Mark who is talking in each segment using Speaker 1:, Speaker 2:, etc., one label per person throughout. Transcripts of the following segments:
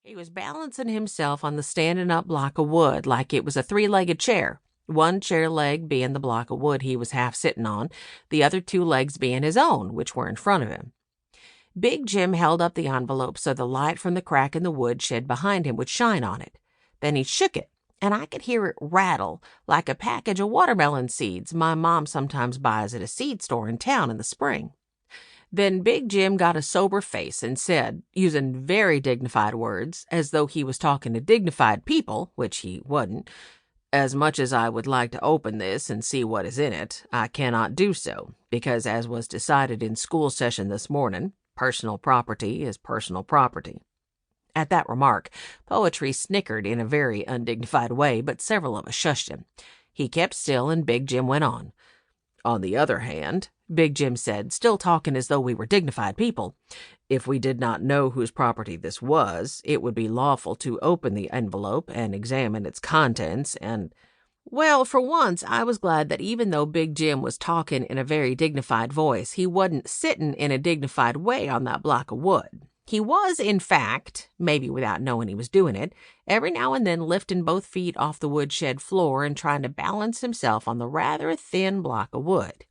Speaker 1: He was balancing himself on the standing up block of wood like it was a three-legged chair, one chair leg being the block of wood he was half sitting on, the other two legs being his own, which were in front of him. Big Jim held up the envelope so the light from the crack in the wood shed behind him would shine on it. Then he shook it, and I could hear it rattle like a package of watermelon seeds my mom sometimes buys at a seed store in town in the spring. Then Big Jim got a sober face and said, using very dignified words, as though he was talking to dignified people, which he wasn't, "As much as I would like to open this and see what is in it, I cannot do so, because as was decided in school session this morning, personal property is personal property." At that remark, Poetry snickered in a very undignified way, but several of us shushed him. He kept still, and Big Jim went on. "On the other hand," Big Jim said, still talking as though we were dignified people, "if we did not know whose property this was, it would be lawful to open the envelope and examine its contents and—" Well, for once, I was glad that even though Big Jim was talking in a very dignified voice, he wasn't sitting in a dignified way on that block of wood. He was, in fact, maybe without knowing he was doing it, every now and then lifting both feet off the woodshed floor and trying to balance himself on the rather thin block of wood.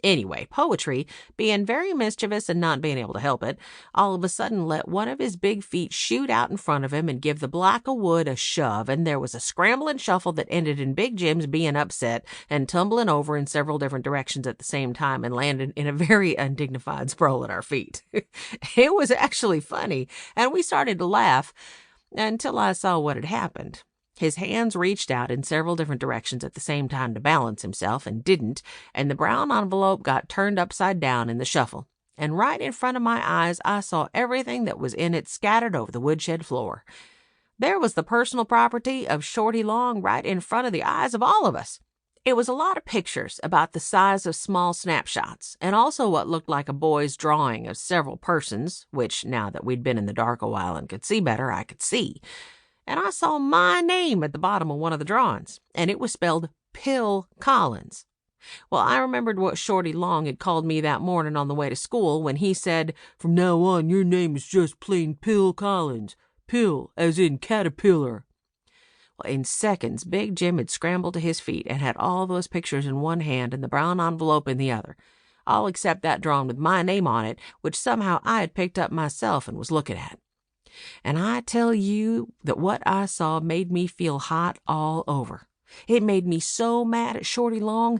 Speaker 1: Anyway, Poetry, being very mischievous and not being able to help it, all of a sudden let one of his big feet shoot out in front of him and give the block of wood a shove, and there was a scramble and shuffle that ended in Big Jim's being upset and tumbling over in several different directions at the same time and landed in a very undignified sprawl at our feet. It was actually funny, and we started to laugh until I saw what had happened. His hands reached out in several different directions at the same time to balance himself, and didn't, and the brown envelope got turned upside down in the shuffle. And right in front of my eyes, I saw everything that was in it scattered over the woodshed floor. There was the personal property of Shorty Long right in front of the eyes of all of us. It was a lot of pictures about the size of small snapshots, and also what looked like a boy's drawing of several persons, which, now that we'd been in the dark a while and could see better, I could see. And I saw my name at the bottom of one of the drawings, and it was spelled Pill Collins. Well, I remembered what Shorty Long had called me that morning on the way to school when he said, "From now on, your name is just plain Pill Collins. Pill, as in caterpillar." Well, in seconds, Big Jim had scrambled to his feet and had all those pictures in one hand and the brown envelope in the other, all except that drawn with my name on it, which somehow I had picked up myself and was looking at. And I tell you that what I saw made me feel hot all over. It made me so mad at Shorty Long.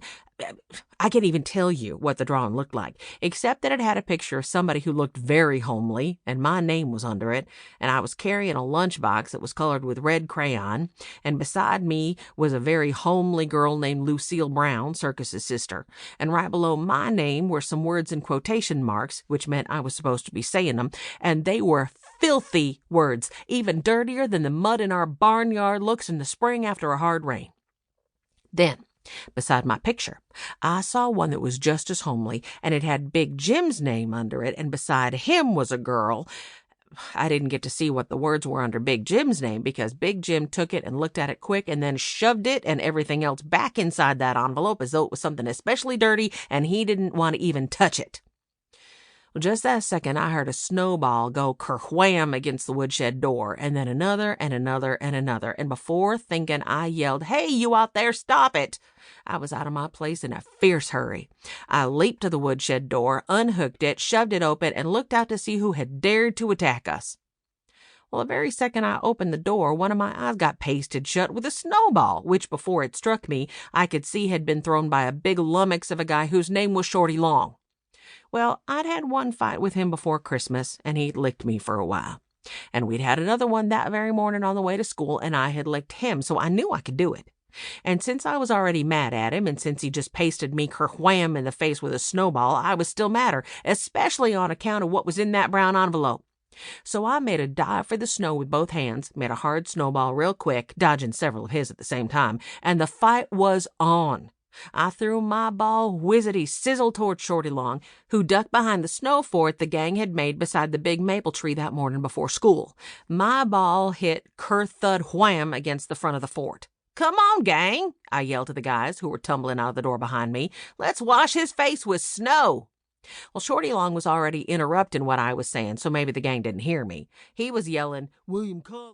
Speaker 1: I can't even tell you what the drawing looked like, except that it had a picture of somebody who looked very homely, and my name was under it, and I was carrying a lunchbox that was colored with red crayon, and beside me was a very homely girl named Lucille Brown, Circus's sister, and right below my name were some words in quotation marks, which meant I was supposed to be saying them, and they were filthy words, even dirtier than the mud in our barnyard looks in the spring after a hard rain. Then, beside my picture, I saw one that was just as homely, and it had Big Jim's name under it, and beside him was a girl. I didn't get to see what the words were under Big Jim's name because Big Jim took it and looked at it quick and then shoved it and everything else back inside that envelope as though it was something especially dirty and he didn't want to even touch it. Well, just that second, I heard a snowball go kerwham against the woodshed door, and then another and another and another, and before thinking, I yelled, "Hey, you out there, stop it!" I was out of my place in a fierce hurry. I leaped to the woodshed door, unhooked it, shoved it open, and looked out to see who had dared to attack us. Well, the very second I opened the door, one of my eyes got pasted shut with a snowball, which, before it struck me, I could see had been thrown by a big lummox of a guy whose name was Shorty Long. Well, I'd had one fight with him before Christmas, and he'd licked me for a while. And we'd had another one that very morning on the way to school, and I had licked him, so I knew I could do it. And since I was already mad at him, and since he just pasted me kerwham in the face with a snowball, I was still madder, especially on account of what was in that brown envelope. So I made a dive for the snow with both hands, made a hard snowball real quick, dodging several of his at the same time, and the fight was on. I threw my ball whizzity-sizzle toward Shorty Long, who ducked behind the snow fort the gang had made beside the big maple tree that morning before school. My ball hit ker-thud-wham against the front of the fort. "Come on, gang," I yelled to the guys who were tumbling out of the door behind me. "Let's wash his face with snow." Well, Shorty Long was already interrupting what I was saying, so maybe the gang didn't hear me. He was yelling, "William Collins."